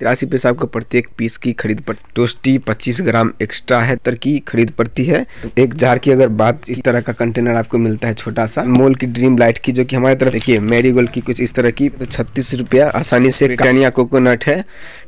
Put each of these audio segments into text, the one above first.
83 पैसा आपको प्रत्येक पीस की खरीद पर। टोस्टी 25 ग्राम एक्स्ट्रा है तर की खरीद पड़ती है। एक जार की अगर बात, इस तरह का कंटेनर आपको मिलता है छोटा सा, मोल की ड्रीम लाइट की, जो कि हमारी तरफ देखिए मैरीगोल्ड की कुछ इस तरह की, तो 36 रुपया आसानी से। ब्रिटानिया कोकोनट है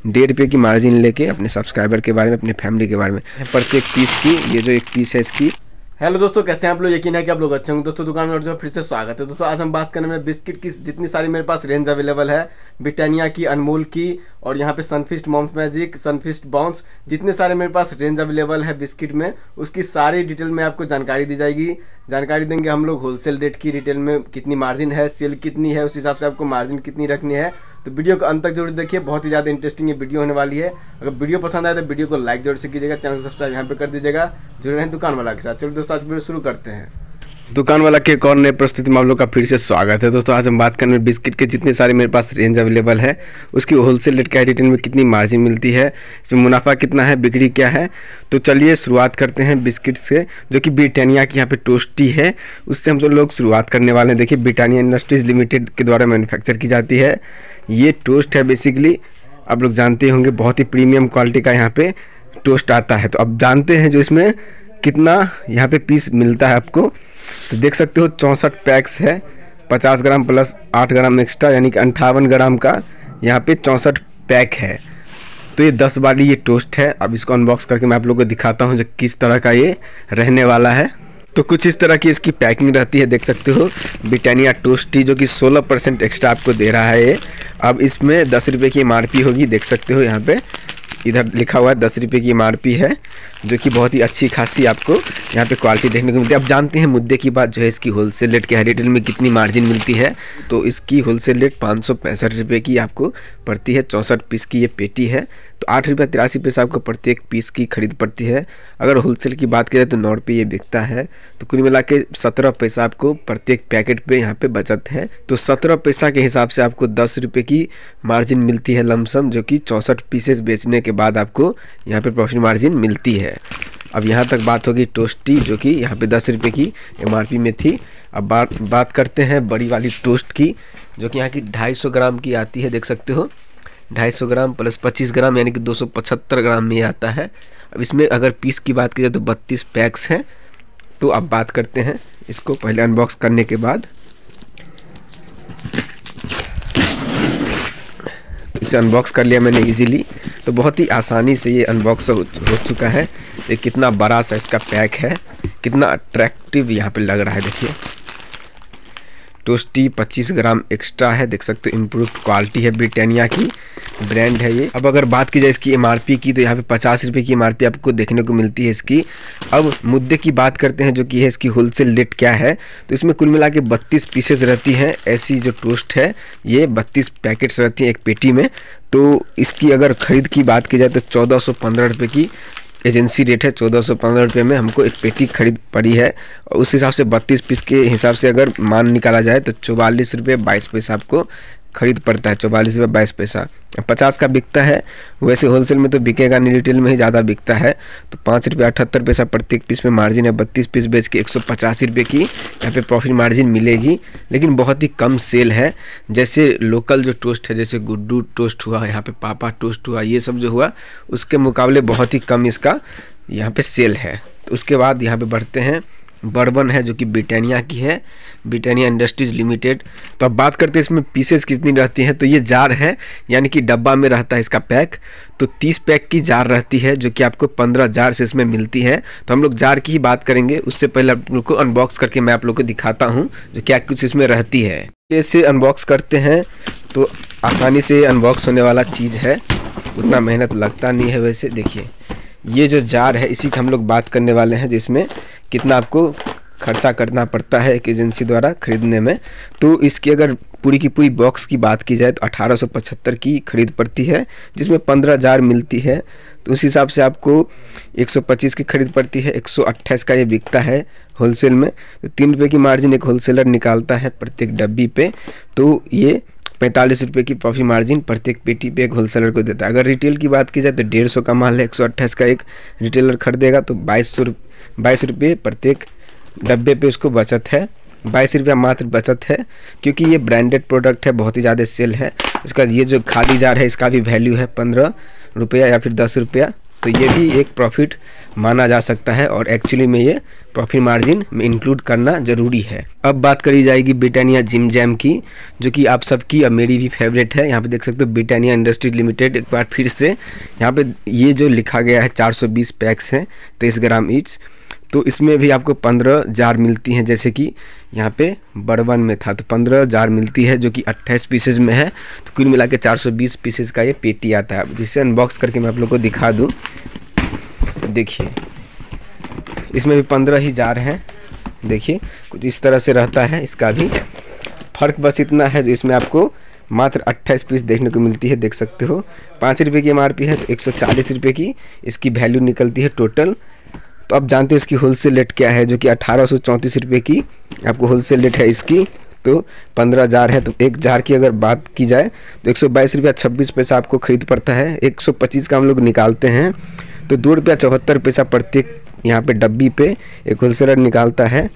1.5 रुपये की मार्जिन लेके अपने सब्सक्राइबर के बारे में, अपने फैमिली के बारे में प्रत्येक पीस की। ये जो एक पीस है इसकी। हेलो दोस्तों, कैसे हैं आप लोग? यकीन है कि आप लोग अच्छे होंगे। दोस्तों दुकान में फिर से स्वागत है। दोस्तों आज हम बात करने में बिस्किट की जितनी सारी मेरे पास रेंज अवेलेबल है, ब्रिटानिया की, अनमोल की, और यहाँ पे Sunfeast mom's magic, Sunfeast bounce, जितने सारे मेरे पास रेंज अवेलेबल है बिस्किट में, उसकी सारी डिटेल में आपको जानकारी दी जाएगी। जानकारी देंगे हम लोग होलसेल रेट की, रिटेल में कितनी मार्जिन है, सेल कितनी है, उस हिसाब से आपको मार्जिन कितनी रखनी है। तो वीडियो को अंत तक जरूर देखिए, बहुत ही ज़्यादा इंटरेस्टिंग ये वीडियो होने वाली है। अगर वीडियो पसंद आए तो वीडियो को लाइक जरूर से कीजिएगा, चैनल को सब्सक्राइब यहाँ पे कर दीजिएगा। जुड़े रहें दुकान वाला के साथ। चलिए दोस्तों आज वीडियो शुरू करते हैं। दुकान वाला के एक और नए प्रस्तुति में आप लोग का फिर से स्वागत है। दोस्तों आज हम बात करने में बिस्किट के जितने सारे मेरे पास रेंज अवेलेबल है, उसकी होलसेल रेट क्या है, रिटेल में कितनी मार्जिन मिलती है, इसमें मुनाफा कितना है, बिक्री क्या है। तो चलिए शुरुआत करते हैं बिस्किट से, जो कि ब्रिटानिया की यहाँ पे टोस्टी है, उससे हम लोग शुरुआत करने वाले हैं। देखिए ब्रिटानिया इंडस्ट्रीज लिमिटेड के द्वारा मैन्युफैक्चर की जाती है ये टोस्ट है। बेसिकली आप लोग जानते होंगे बहुत ही प्रीमियम क्वालिटी का यहाँ पे टोस्ट आता है। तो अब जानते हैं जो इसमें कितना यहाँ पे पीस मिलता है आपको। तो देख सकते हो 64 पैक्स है, 50 ग्राम प्लस 8 ग्राम एक्स्ट्रा, यानी कि 58 ग्राम का यहाँ पे 64 पैक है। तो ये 10 वाली ये टोस्ट है। अब इसको अनबॉक्स करके मैं आप लोगों को दिखाता हूँ जो किस तरह का ये रहने वाला है। तो कुछ इस तरह की इसकी पैकिंग रहती है, देख सकते हो ब्रिटानिया टोस्टी, जो कि 16% एक्स्ट्रा आपको दे रहा है ये। अब इसमें 10 रुपये की MRP होगी, देख सकते हो यहाँ पे इधर लिखा हुआ है 10 रुपये की MRP है, जो कि बहुत ही अच्छी खासी आपको यहाँ पे क्वालिटी देखने को मिलती है। अब जानते हैं मुद्दे की बात जो है, इसकी होलसेल रेट क्या है, रिटेल में कितनी मार्जिन मिलती है। तो इसकी होलसेल रेट 565 रुपये की आपको पड़ती है। 64 पीस की ये पेटी है, तो 8 रुपया 83 पैसा आपको प्रत्येक पीस की खरीद पड़ती है। अगर होलसेल की बात करें तो 9 रुपये ये बिकता है। तो कुल मिला के 17 पैसा आपको प्रत्येक पैकेट पे यहाँ पे बचत है। तो 17 पैसा के हिसाब से आपको 10 रुपये की मार्जिन मिलती है लमसम, जो कि 64 पीसेस बेचने के बाद आपको यहाँ पे प्रॉफिट मार्जिन मिलती है। अब यहाँ तक बात होगी टोस्टी, जो कि यहाँ पे 10 रुपये की MRP में थी। अब बात करते हैं बड़ी वाली टोस्ट की, जो कि यहाँ की 250 ग्राम की आती है, देख सकते हो 250 ग्राम प्लस 25 ग्राम, यानी कि 275 ग्राम में आता है। अब इसमें अगर पीस की बात की जाए तो 32 पैक्स हैं। तो अब बात करते हैं इसको पहले अनबॉक्स करने के बाद। इसे अनबॉक्स कर लिया मैंने इजीली, तो बहुत ही आसानी से ये अनबॉक्स हो चुका है। ये कितना बड़ा सा इसका पैक है, कितना अट्रैक्टिव यहाँ पे लग रहा है। देखिए टोस्टी 25 ग्राम एक्स्ट्रा है, देख सकते हो इम्प्रूव क्वालिटी है, ब्रिटानिया की ब्रांड है ये। अब अगर बात की जाए इसकी MRP की, तो यहाँ पे 50 रुपये की MRP आपको देखने को मिलती है इसकी। अब मुद्दे की बात करते हैं, जो कि है इसकी होलसेल रेट क्या है। तो इसमें कुल मिला के 32 पीसेज रहती हैं। ऐसी जो टोस्ट है ये 32 पैकेट्स रहती हैं एक पेटी में। तो इसकी अगर ख़रीद की बात की जाए तो 1415 रुपये की एजेंसी रेट है। 1415 रुपये में हमको एक पेटी खरीद पड़ी है। और उस हिसाब से 32 पीस के हिसाब से अगर मान निकाला जाए तो 44 रुपये 22 पैसा आपको खरीद पड़ता है। 44 रुपये 22 पैसा 50 का बिकता है। वैसे होलसेल में तो बिकेगा नहीं, रिटेल में ही ज़्यादा बिकता है। तो 5 रुपये 78 पैसा प्रत्येक पीस में मार्जिन है। 32 पीस बेच के 185 रुपये की यहाँ पे प्रॉफिट मार्जिन मिलेगी, लेकिन बहुत ही कम सेल है। जैसे लोकल जो टोस्ट है, जैसे गुड्डू टोस्ट हुआ, यहाँ पे पापा टोस्ट हुआ, ये सब जो हुआ उसके मुकाबले बहुत ही कम इसका यहाँ पे सेल है। तो उसके बाद यहाँ पे बढ़ते हैं, बर्बन है जो कि ब्रिटानिया की है, ब्रिटानिया इंडस्ट्रीज लिमिटेड। तो अब बात करते हैं इसमें पीसेस कितनी रहती हैं। तो ये जार है, यानी कि डब्बा में रहता है इसका पैक। तो 30 पैक की जार रहती है, जो कि आपको 15 जार से इसमें मिलती है। तो हम लोग जार की ही बात करेंगे, उससे पहले आप लोग को अनबॉक्स करके मैं आप लोग को दिखाता हूँ जो क्या कुछ इसमें रहती है। इसे अनबॉक्स करते हैं तो आसानी से अनबॉक्स होने वाला चीज़ है, उतना मेहनत लगता नहीं है। वैसे देखिए ये जो जार है इसी की हम लोग बात करने वाले हैं, जिसमें कितना आपको खर्चा करना पड़ता है एक एजेंसी द्वारा खरीदने में। तो इसकी अगर पूरी की पूरी बॉक्स की बात की जाए तो 1875 की खरीद पड़ती है, जिसमें 15 जार मिलती है। तो उस हिसाब से आपको 125 की खरीद पड़ती है। 128 का ये बिकता है होलसेल में। तो 3 रुपये की मार्जिन एक होलसेलर निकालता है प्रत्येक डब्बी पे। तो ये 45 रुपये की प्रॉफिट मार्जिन प्रत्येक पेटी पे एक होलसेलर को देता है। अगर रिटेल की बात की जाए तो 150 का माल है, 128 का एक रिटेलर खरीदेगा तो 22 रुपये प्रत्येक डब्बे पे उसको बचत है। 22 रुपया मात्र बचत है, क्योंकि ये ब्रांडेड प्रोडक्ट है, बहुत ही ज़्यादा सेल है। उसके बाद ये जो खाली जार है इसका भी वैल्यू है 15 रुपया या फिर 10 रुपया, तो ये भी एक प्रॉफिट माना जा सकता है और एक्चुअली में ये प्रॉफिट मार्जिन में इंक्लूड करना ज़रूरी है। अब बात करी जाएगी ब्रिटानिया जिम जैम की, जो कि आप सबकी और मेरी भी फेवरेट है। यहाँ पे देख सकते हो ब्रिटानिया इंडस्ट्रीज लिमिटेड, एक बार फिर से यहाँ पे ये जो लिखा गया है 420 पैक्स हैं 23 ग्राम ईच, तो इसमें भी आपको 15 जार मिलती हैं, जैसे कि यहाँ पे बड़वन में था तो 15 जार मिलती है जो कि 28 पीसेज में है, तो कुल मिला के 420 पीसेज का ये पेटी आता है। जिसे अनबॉक्स करके मैं आप लोग को दिखा दूँ, देखिए इसमें भी 15 ही जार हैं। देखिए कुछ इस तरह से रहता है, इसका भी फ़र्क बस इतना है जो इसमें आपको मात्र 28 पीस देखने को मिलती है। देख सकते हो 5 रुपये की MRP है तो 140 रुपये की इसकी वैल्यू निकलती है टोटल। तो आप जानते हैं इसकी होलसेल रेट क्या है, जो कि 1834 रुपये की आपको होलसेल रेट है इसकी। तो 15 जार है तो एक जार की अगर बात की जाए तो 122 रुपया 26 पैसा आपको खरीद पड़ता है। 125 का हम लोग निकालते हैं तो 2 रुपया 74 पैसा प्रत्येक यहाँ पे डब्बी पे एक होलसेलर निकालता है,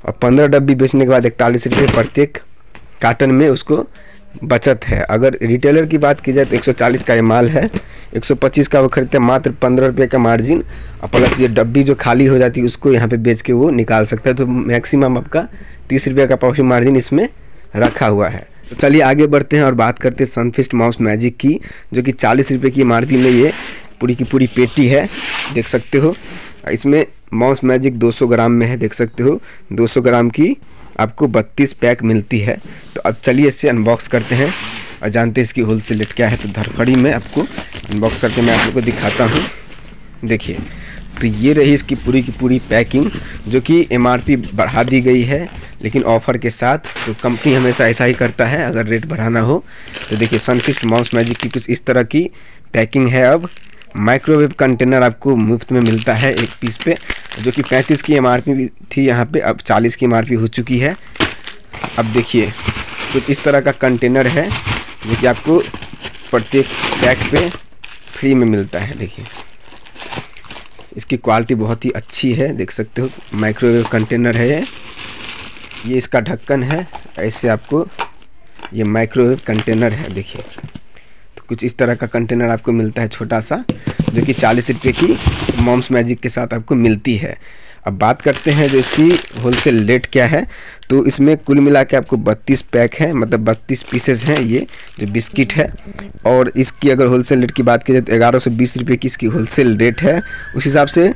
और 15 डब्बी बेचने के बाद 41 रुपये प्रत्येक कार्टन में उसको बचत है। अगर रिटेलर की बात की जाए तो 140 का ये माल है, 125 का वो खरीदते हैं, मात्र 15 रुपये का मार्जिन, और प्लस ये डब्बी जो खाली हो जाती है उसको यहाँ पे बेच के वो निकाल सकता है। तो मैक्सिमम आपका 30 रुपये का प्रॉफिट मार्जिन इसमें रखा हुआ है। तो चलिए आगे बढ़ते हैं और बात करते हैं सनफिस्ट मॉम्स मैजिक की, जो कि 40 रुपये की MRP में ये पूरी की पूरी पेटी है। देख सकते हो इसमें मॉम्स मैजिक 200 ग्राम में है, देख सकते हो 200 ग्राम की आपको 32 पैक मिलती है। तो अब चलिए इससे अनबॉक्स करते हैं और जानते हैं इसकी होलसेल रेट क्या है। तो धरफड़ी में आपको अनबॉक्स करके मैं आप लोग को दिखाता हूँ। देखिए तो ये रही इसकी पूरी की पूरी पैकिंग, जो कि MRP बढ़ा दी गई है लेकिन ऑफ़र के साथ। तो कंपनी हमेशा ऐसा ही करता है अगर रेट बढ़ाना हो। तो देखिए सनफिस्ट मॉम्स मैजिक की कुछ इस तरह की पैकिंग है। अब माइक्रोवेव कंटेनर आपको मुफ्त में मिलता है एक पीस पे, जो कि 35 की MRP थी यहाँ पे, अब 40 की MRP हो चुकी है। अब देखिए कुछ इस तरह का कंटेनर है जो कि आपको प्रत्येक पैक पे फ्री में मिलता है। देखिए इसकी क्वालिटी बहुत ही अच्छी है, देख सकते हो माइक्रोवेव कंटेनर है ये इसका ढक्कन है। ऐसे आपको ये माइक्रोवेव कंटेनर है। देखिए तो कुछ इस तरह का कंटेनर आपको मिलता है छोटा सा, जो कि 40 रुपये की मॉम्स मैजिक के साथ आपको मिलती है। अब बात करते हैं जो इसकी होलसेल रेट क्या है। तो इसमें कुल मिला के आपको 32 पैक है, मतलब 32 पीसेस हैं ये जो बिस्किट है, और इसकी अगर होलसेल रेट की बात की जाए तो 1120 रुपये की इसकी होलसेल रेट है। उस हिसाब से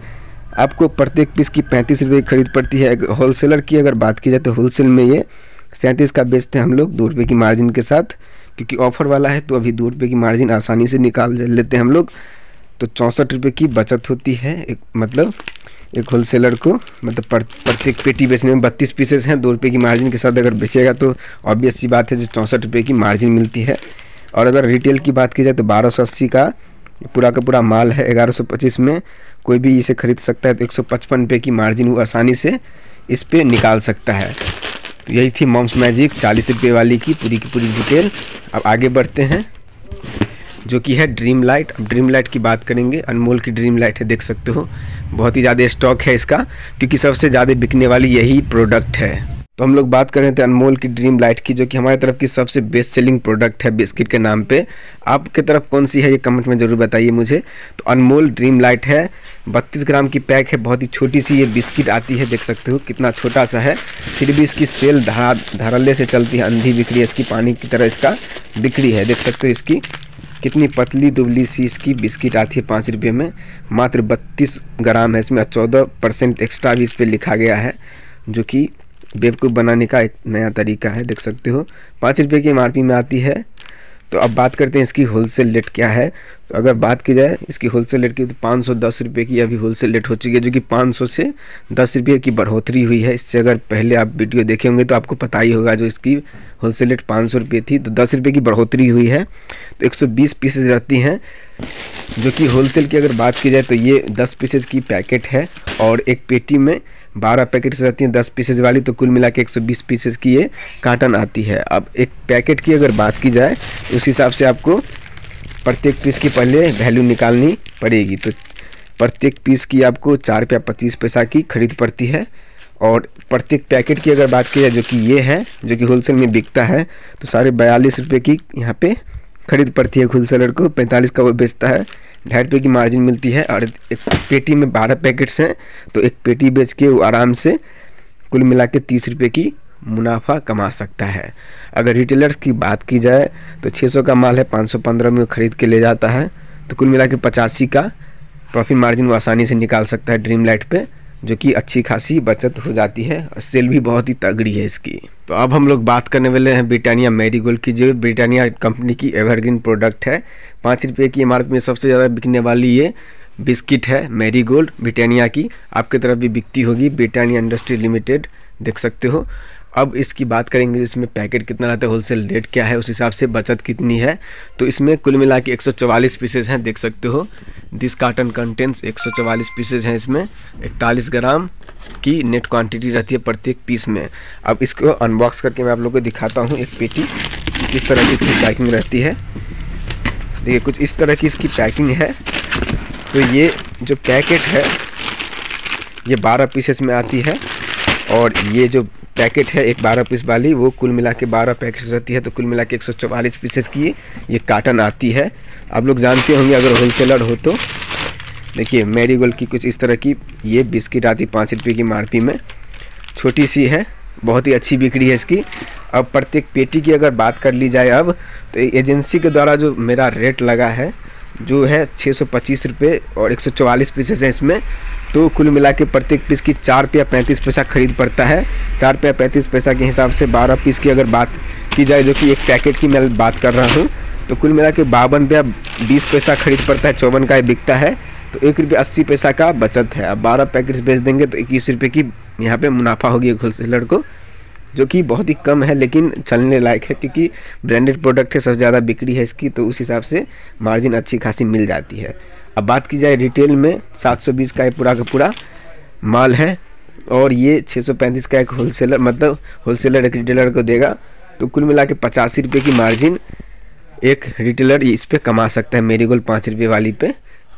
आपको प्रत्येक पीस की 35 रुपये की खरीद पड़ती है। होलसेलर की अगर बात की जाए तो होलसेल में ये 37 का बेचते हैं हम लोग 2 रुपये की मार्जिन के साथ, क्योंकि ऑफ़र वाला है तो अभी 2 रुपये की मार्जिन आसानी से निकाल लेते हैं हम लोग। तो 64 रुपये की बचत होती है एक होलसेलर को, मतलब प्रत्येक पेटी बेचने में 32 पीसेस हैं 2 रुपये की मार्जिन के साथ अगर बेचेगा तो ऑब्वियस सी बात है जो 64 रुपये की मार्जिन मिलती है। और अगर रिटेल की बात की जाए तो 1280 का पूरा का पूरा माल है, 1125 में कोई भी इसे खरीद सकता है। तो 155 रुपये की मार्जिन वो आसानी से इस पर निकाल सकता है। तो यही थी मॉम्स मैजिक 40 रुपये वाली की पूरी डिटेल। अब आगे बढ़ते हैं जो कि है ड्रीम लाइट। अब ड्रीम लाइट की बात करेंगे, अनमोल की ड्रीम लाइट है, देख सकते हो बहुत ही ज़्यादा स्टॉक है इसका, क्योंकि सबसे ज़्यादा बिकने वाली यही प्रोडक्ट है। तो हम लोग बात कर रहे थे अनमोल की ड्रीम लाइट की, जो कि हमारी तरफ की सबसे बेस्ट सेलिंग प्रोडक्ट है बिस्किट के नाम पे। आपके तरफ कौन सी है ये कमेंट में ज़रूर बताइए मुझे। तो अनमोल ड्रीम लाइट है, 32 ग्राम की पैक है, बहुत ही छोटी सी ये बिस्किट आती है, देख सकते हो कितना छोटा सा है, फिर भी इसकी सेल धड़ल्ले से चलती है, अंधी बिक्री है इसकी, पानी की तरह इसका बिक्री है। देख सकते हो इसकी कितनी पतली दुबली सी इसकी बिस्किट आती है 5 रुपये में, मात्र 32 ग्राम है इसमें, 14% एक्स्ट्रा भी इस पर लिखा गया है, जो कि बेवकूफ़ बनाने का एक नया तरीका है। देख सकते हो 5 रुपये की MRP में आती है। तो अब बात करते हैं इसकी होलसेल रेट क्या है। तो अगर बात की जाए इसकी होलसेल रेट की तो 510 रुपये की अभी होलसेल रेट हो चुकी है, जो कि 500 से 10 रुपये की बढ़ोतरी हुई है। इससे अगर पहले आप वीडियो देखे होंगे तो आपको पता ही होगा, जो इसकी होलसेल रेट 500 रुपये थी तो 10 रुपये की बढ़ोतरी हुई है। तो 120 पीसेज रहती हैं, जो कि होलसेल की अगर बात की जाए तो ये 10 पीसेज की पैकेट है, और एक पेटी में 12 पैकेट्स रहती हैं 10 पीसेज वाली, तो कुल मिला के 120 पीसेज की ये कार्टन आती है। अब एक पैकेट की अगर बात की जाए उस हिसाब से आपको प्रत्येक पीस की पहले वैल्यू निकालनी पड़ेगी। तो प्रत्येक पीस की आपको 4 रुपया 25 पैसा की खरीद पड़ती है, और प्रत्येक पैकेट की अगर बात की जाए जो कि ये है, जो कि होलसेल में बिकता है, तो 42.5 रुपये की यहाँ पे खरीद पड़ती है होलसेलर को, 45 का वो बेचता है, 2.5 रुपये की मार्जिन मिलती है। और एक पेटी में 12 पैकेट्स हैं, तो एक पेटी बेच के वो आराम से कुल मिला के 30 रुपये की मुनाफा कमा सकता है। अगर रिटेलर्स की बात की जाए तो 600 का माल है, 515 में खरीद के ले जाता है, तो कुल मिला के 85 का प्रॉफिट मार्जिन वो आसानी से निकाल सकता है ड्रीम लाइट पे, जो कि अच्छी खासी बचत हो जाती है और सेल भी बहुत ही तगड़ी है इसकी। तो अब हम लोग बात करने वाले हैं ब्रिटानिया मैरीगोल्ड की, जो ब्रिटानिया कंपनी की एवरग्रीन प्रोडक्ट है। 5 रुपये की एमआरपी में सबसे ज़्यादा बिकने वाली ये बिस्किट है मैरीगोल्ड ब्रिटानिया की। आपकी तरफ भी बिकती होगी, ब्रिटानिया इंडस्ट्री लिमिटेड, देख सकते हो। अब इसकी बात करेंगे, इसमें पैकेट कितना रहता है, होलसेल रेट क्या है, उस हिसाब से बचत कितनी है। तो इसमें कुल मिला के 144 पीसेज हैं, देख सकते हो। दिस कार्टन कंटेंट्स 144 पीसेज हैं। इसमें 41 ग्राम की नेट क्वांटिटी रहती है प्रत्येक पीस में। अब इसको अनबॉक्स करके मैं आप लोगों को दिखाता हूँ। एक पेटी किस तरह की इसकी पैकिंग रहती है, देखिए कुछ इस तरह की इसकी पैकिंग है। तो ये जो पैकेट है ये 12 पीसेस में आती है, और ये जो पैकेट है एक 12 पीस वाली, वो कुल मिला के 12 पैकेट्स रहती है। तो कुल मिला के 144 पीसेस की ये कार्टन आती है। आप लोग जानते होंगे अगर होलसेलर हो तो। देखिए मैरीगोल्ड की कुछ इस तरह की ये बिस्किट आती 5 रुपये की एमआरपी में, छोटी सी है, बहुत ही अच्छी बिक्री है इसकी। अब प्रत्येक पेटी की अगर बात कर ली जाए अब, तो एजेंसी के द्वारा जो मेरा रेट लगा है जो है 625 रुपये, और 144 पीसेस हैं इसमें। तो कुल मिला के प्रत्येक पीस की 4 रुपया 35 पैसा खरीद पड़ता है। 4 रुपया 35 पैसा के हिसाब से 12 पीस की अगर बात की जाए, जो कि एक पैकेट की मैं बात कर रहा हूँ, तो कुल मिला के 52 रुपया 20 पैसा खरीद पड़ता है। 54 का बिकता है, तो 1 रुपया 80 पैसा का बचत है। अब 12 पैकेट्स बेच देंगे तो 21 रुपये की यहाँ पे मुनाफा होगी एक होलसेलर को, जो कि बहुत ही कम है लेकिन चलने लायक है, क्योंकि ब्रांडेड प्रोडक्ट है, सबसे ज़्यादा बिक्री है इसकी, तो उस हिसाब से मार्जिन अच्छी खासी मिल जाती है। अब बात की जाए रिटेल में 720 का पूरा का पूरा माल है, और ये 635 का एक होलसेलर, मतलब होलसेलर एक रिटेलर को देगा। तो कुल मिला के 85 रुपये की मार्जिन एक रिटेलर इस पर कमा सकता है मैरीगोल्ड 5 रुपये वाली पे।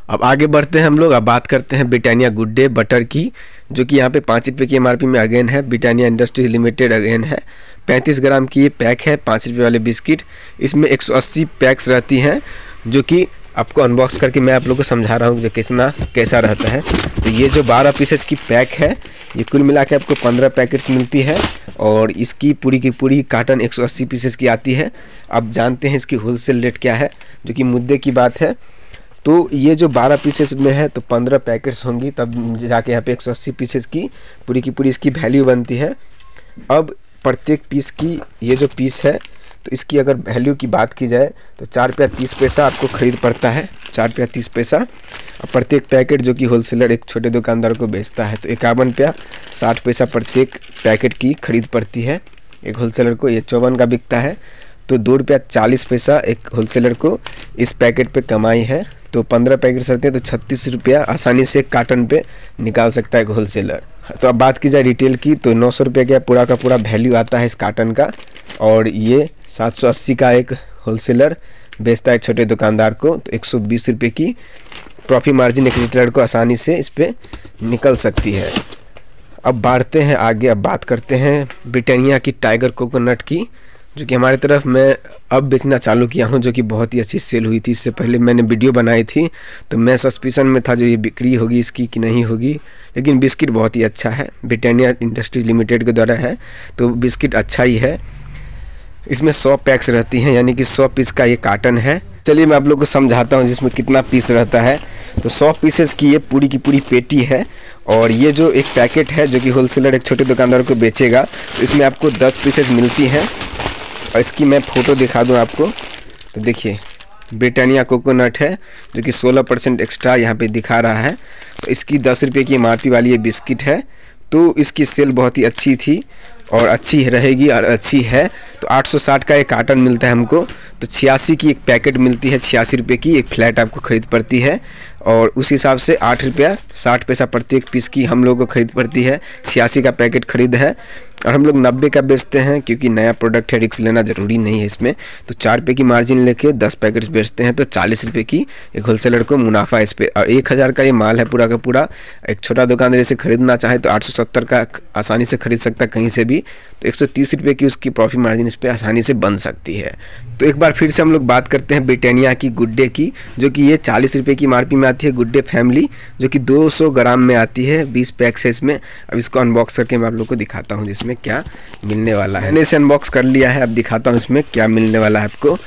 अब आगे बढ़ते हैं हम लोग। अब बात करते हैं ब्रिटानिया गुड डे बटर की, जो कि यहाँ पे 5 रुपये की एमआरपी में अगेन है, ब्रिटानिया इंडस्ट्री लिमिटेड अगेन है। 35 ग्राम की ये पैक है, 5 रुपये वाले बिस्किट। इसमें 180 पैक्स रहती हैं, जो कि आपको अनबॉक्स करके मैं आप लोगों को समझा रहा हूँ जो कैसा रहता है। तो ये जो 12 पीसेस की पैक है, ये कुल मिला के आपको 15 पैकेट्स मिलती है, और इसकी पूरी की पूरी कार्टन 180 पीसेस की आती है। अब जानते हैं इसकी होलसेल रेट क्या है, जो कि मुद्दे की बात है। तो ये जो 12 पीसेस में है तो 15 पैकेट्स होंगी, तब जाके यहाँ पे 180 पीसेस की पूरी इसकी वैल्यू बनती है। अब प्रत्येक पीस की ये जो पीस है, तो इसकी अगर वैल्यू की बात की जाए तो 4 रुपया 30 पैसा आपको खरीद पड़ता है, 4 रुपया 30 पैसा। और प्रत्येक पैकेट जो कि होलसेलर एक छोटे दुकानदार को बेचता है, तो 51 रुपया 60 पैसा प्रत्येक पैकेट की खरीद पड़ती है एक होलसेलर को। ये 54 का बिकता है, तो 2 रुपया 40 पैसा एक होलसेलर को इस पैकेट पे कमाई है। तो 15 पैकेट रहते हैं, तो 36 रुपया आसानी से एक कार्टन पे निकाल सकता है एक होलसेलर। तो अब बात की जाए रिटेल की, तो 900 रुपये का पूरा वैल्यू आता है इस कार्टन का, और ये 780 का एक होलसेलर बेचता है छोटे दुकानदार को। तो 120 रुपये की प्रॉफिट मार्जिन एक रिटेलर को आसानी से इस पर निकल सकती है। अब बढ़ते हैं आगे। अब बात करते हैं ब्रिटानिया की टाइगर कोकोनट की, जो कि हमारी तरफ मैं अब बेचना चालू किया हूं, जो कि बहुत ही अच्छी सेल हुई थी। इससे पहले मैंने वीडियो बनाई थी, तो मैं सस्पिशन में था जो ये बिक्री होगी इसकी कि नहीं होगी, लेकिन बिस्किट बहुत ही अच्छा है, ब्रिटानिया इंडस्ट्रीज लिमिटेड के द्वारा है, तो बिस्किट अच्छा ही है। इसमें 100 पैक्स रहती हैं, यानी कि 100 पीस का ये कार्टन है। चलिए मैं आप लोग को समझाता हूँ जिसमें कितना पीस रहता है। तो 100 पीसेस की ये पूरी की पूरी पेटी है, और ये जो एक पैकेट है जो कि होलसेलर एक छोटे दुकानदार को बेचेगा, तो इसमें आपको 10 पीसेस मिलती हैं। और इसकी मैं फ़ोटो दिखा दूं आपको, तो देखिए ब्रिटानिया कोकोनट है, जो कि 16% एक्स्ट्रा यहाँ पे दिखा रहा है। तो इसकी 10 रुपये की एमआरपी वाली ये बिस्किट है, तो इसकी सेल बहुत ही अच्छी थी और अच्छी रहेगी और अच्छी है। तो 860 का एक कार्टन मिलता है हमको, तो 86 की एक पैकेट मिलती है, 86 रुपये की एक फ्लैट आपको खरीद पड़ती है, और उस हिसाब से 8 रुपया 60 पैसा प्रत्येक पीस की हम लोगों को खरीद पड़ती है। 86 का पैकेट खरीद है, और हम लोग 90 का बेचते हैं, क्योंकि नया प्रोडक्ट है, रिस्क लेना ज़रूरी नहीं है इसमें। तो 4 रुपये की मार्जिन लेके 10 पैकेट्स बेचते हैं, तो 40 रुपये की एक होलसेलर को मुनाफा इस पर। और 1000 का ये माल है पूरा का पूरा। एक छोटा दुकानदार इसे खरीदना चाहे तो 870 का आसानी से खरीद सकता है कहीं से भी, तो 130 रुपये की उसकी प्रॉफिट मार्जिन इस पर आसानी से बन सकती है। तो एक बार बार फिर से हम लोग बात करते हैं ब्रिटानिया की गुड डे की, जो कि ये 40 रुपये की एमआरपी में आती है। गुड डे फैमिली जो कि 200 ग्राम में आती है, 20 पैक्स है इसमें। अब इसको अनबॉक्स करके मैं आप लोग को दिखाता हूँ जिसमें क्या मिलने वाला है। मैंने इसे अनबॉक्स कर लिया है, अब दिखाता हूँ इसमें क्या मिलने वाला है आपको।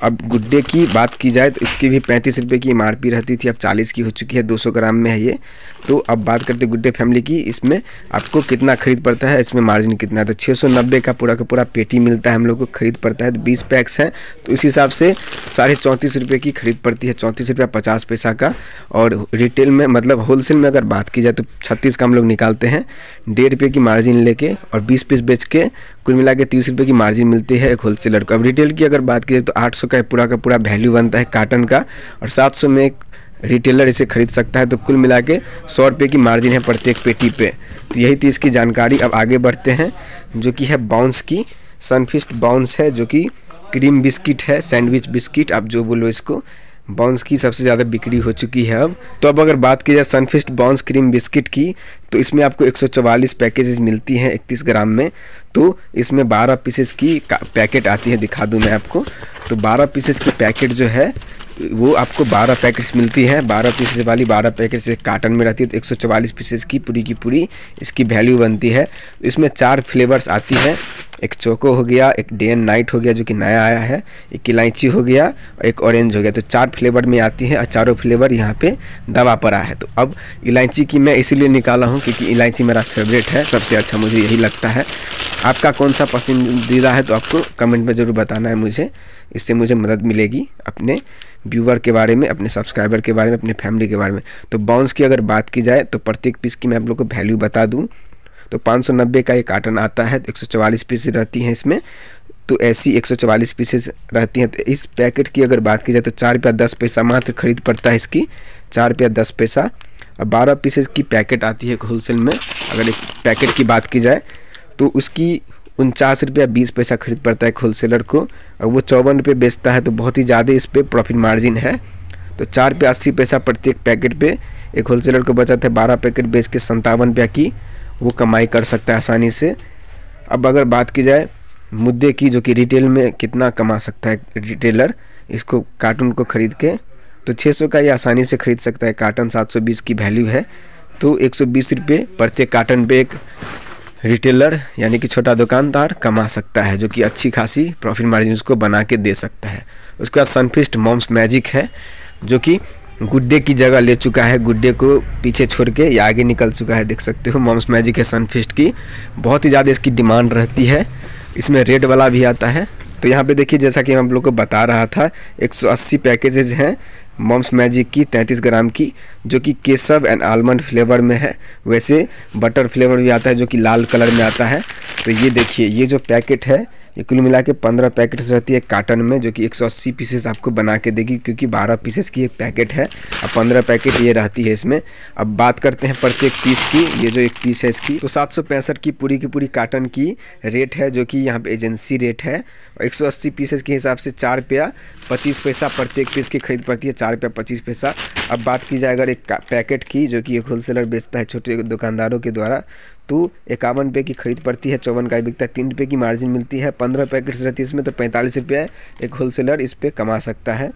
अब गुड डे की बात की जाए तो इसकी भी 35 रुपये की एमआरपी रहती थी, अब 40 की हो चुकी है, 200 ग्राम में है ये। तो अब बात करते हैं गुड डे फैमिली की, इसमें आपको कितना खरीद पड़ता है, इसमें मार्जिन कितना है। तो 690 का पूरा पेटी मिलता है हम लोग को, खरीद पड़ता है। तो 20 पैक्स हैं तो इस हिसाब से 34.5 रुपये की खरीद पड़ती है, 34 रुपया 50 पैसा का। और रिटेल में मतलब होलसेल में अगर बात की जाए तो 36 का हम लोग निकालते हैं, 1.5 रुपये की मार्जिन लेके और 20 पीस बेच के कुल मिला के 30 रुपये की मार्जिन मिलती है एक होलसेलर को। अब रिटेल की अगर बात की जाए तो 800 का पूरा वैल्यू बनता है काटन का, और 700 में एक रिटेलर इसे खरीद सकता है। तो कुल मिला के 100 रुपये की मार्जिन है प्रत्येक पेटी पे। तो यही थी इसकी जानकारी। अब आगे बढ़ते हैं, जो कि है बाउंस की। सनफीस्ट बाउंस है जो कि क्रीम बिस्किट है, सैंडविच बिस्किट आप जो बोलो इसको। बाउंस की सबसे ज़्यादा बिक्री हो चुकी है अब। तो अब अगर बात की जाए सनफीस्ट बाउंस क्रीम बिस्किट की, तो इसमें आपको 144 पैकेजेस मिलती हैं 31 ग्राम में। तो इसमें 12 पीसेस की पैकेट आती है, दिखा दूं मैं आपको। तो 12 पीसेस की पैकेट जो है वो आपको 12 पैकेट्स मिलती है, 12 पीसेस वाली 12 पैकेट से काटन में रहती है। तो 144 पीसेस की पूरी इसकी वैल्यू बनती है। तो इसमें 4 फ्लेवर्स आती है, एक चोको हो गया, एक डे एंड नाइट हो गया जो कि नया आया है, एक इलायची हो गया और एक ऑरेंज हो गया। तो 4 फ्लेवर में आती है और चारों फ्लेवर यहाँ पे दवा पड़ा है। तो अब इलायची की मैं इसीलिए निकाला हूँ क्योंकि इलायची मेरा फेवरेट है, सबसे अच्छा मुझे यही लगता है। आपका कौन सा पसंदीदा है तो आपको कमेंट में ज़रूर बताना है मुझे, इससे मुझे मदद मिलेगी अपने व्यूवर के बारे में, अपने सब्सक्राइबर के बारे में, अपने फैमिली के बारे में। तो बाउंस की अगर बात की जाए तो प्रत्येक पीस की मैं आप लोग को वैल्यू बता दूं तो 590 का ये कार्टन आता है, 144 पीसेस रहती हैं इसमें। तो ऐसी 144 पीसेस रहती हैं। तो इस पैकेट की अगर बात की जाए तो 4 रुपया 10 पैसा मात्र खरीद पड़ता है इसकी, 4 रुपया 10 पैसा। और 12 पीसेस की पैकेट आती है होलसेल में। अगर एक पैकेट की बात की जाए तो उसकी 49 रुपया 20 पैसा खरीद पड़ता है एक होलसेलर को, और वो 54 रुपये बेचता है। तो बहुत ही ज़्यादा इस पर प्रॉफिट मार्जिन है। तो 4 रुपया 80 पैसा प्रत्येक पैकेट पे एक होलसेलर को बचता है। 12 पैकेट बेच के 57 रुपया की वो कमाई कर सकता है आसानी से। अब अगर बात की जाए मुद्दे की, जो कि रिटेल में कितना कमा सकता है रिटेलर इसको कार्टून को खरीद के, तो 600 का ये आसानी से खरीद सकता है कार्टन, 720 की वैल्यू है। तो 120 रुपये प्रत्येक कार्टन पे एक रिटेलर यानी कि छोटा दुकानदार कमा सकता है, जो कि अच्छी खासी प्रॉफिट मार्जिन उसको बना के दे सकता है। उसके बाद सनफीस्ट मॉम्स मैजिक है जो कि गुड डे की जगह ले चुका है, गुड डे को पीछे छोड़ के ये आगे निकल चुका है, देख सकते हो। मॉम्स मैजिक है सनफीस्ट की, बहुत ही ज़्यादा इसकी डिमांड रहती है। इसमें रेड वाला भी आता है। तो यहाँ पे देखिए जैसा कि हम लोग को बता रहा था 180 पैकेजेज हैं मॉम्स मैजिक की 33 ग्राम की, जो कि केसव एंड आलमंड फ्लेवर में है। वैसे बटर फ्लेवर भी आता है जो कि लाल कलर में आता है। तो ये देखिए ये जो पैकेट है ये कुल मिला के 15 पैकेट्स रहती है कार्टन में, जो कि 180 पीसेस आपको बना के देगी, क्योंकि 12 पीसेस की एक पैकेट है और 15 पैकेट ये रहती है इसमें। अब बात करते हैं प्रत्येक पीस की। ये जो एक पीस है इसकी तो 765 की पूरी कार्टन की रेट है, जो कि यहाँ पे एजेंसी रेट है। और 180 पीसेस के हिसाब से 4 रुपया 25 पैसा प्रत्येक पीस की खरीद पड़ती है, 4 रुपया 25 पैसा। अब बात की जाए अगर एक पैकेट की, जो कि एक होलसेलर बेचता है छोटे दुकानदारों के द्वारा, तो 51 रुपये की खरीद पड़ती है, 54 का बिकता है, 3 रुपये की मार्जिन मिलती है। 15 पैकेट्स रहती है इसमें, तो 45 रुपये एक होलसेलर इस पर कमा सकता है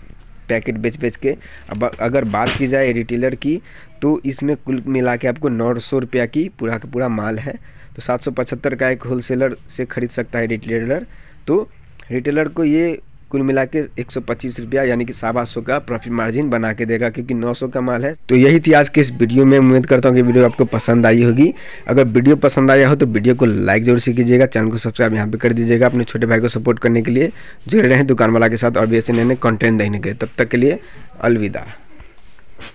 पैकेट बेच के। अब अगर बात की जाए रिटेलर की, तो इसमें कुल मिला के आपको 900 रुपया की पूरा माल है। तो 775 का एक होलसेलर से खरीद सकता है रिटेलर। तो रिटेलर को ये कुल मिला के 125 रुपया यानी कि 125 का प्रॉफिट मार्जिन बना के देगा, क्योंकि 900 का माल है। तो यही थी आज के इस वीडियो में। उम्मीद करता हूँ कि वीडियो आपको पसंद आई होगी। अगर वीडियो पसंद आया हो तो वीडियो को लाइक जरूर से कीजिएगा, चैनल को सब्सक्राइब यहाँ पे कर दीजिएगा। अपने छोटे भाई को सपोर्ट करने के लिए जुड़े रहें दुकान वाला के साथ और भी ऐसे नए कंटेंट देखने के लिए। तब तक के लिए अलविदा।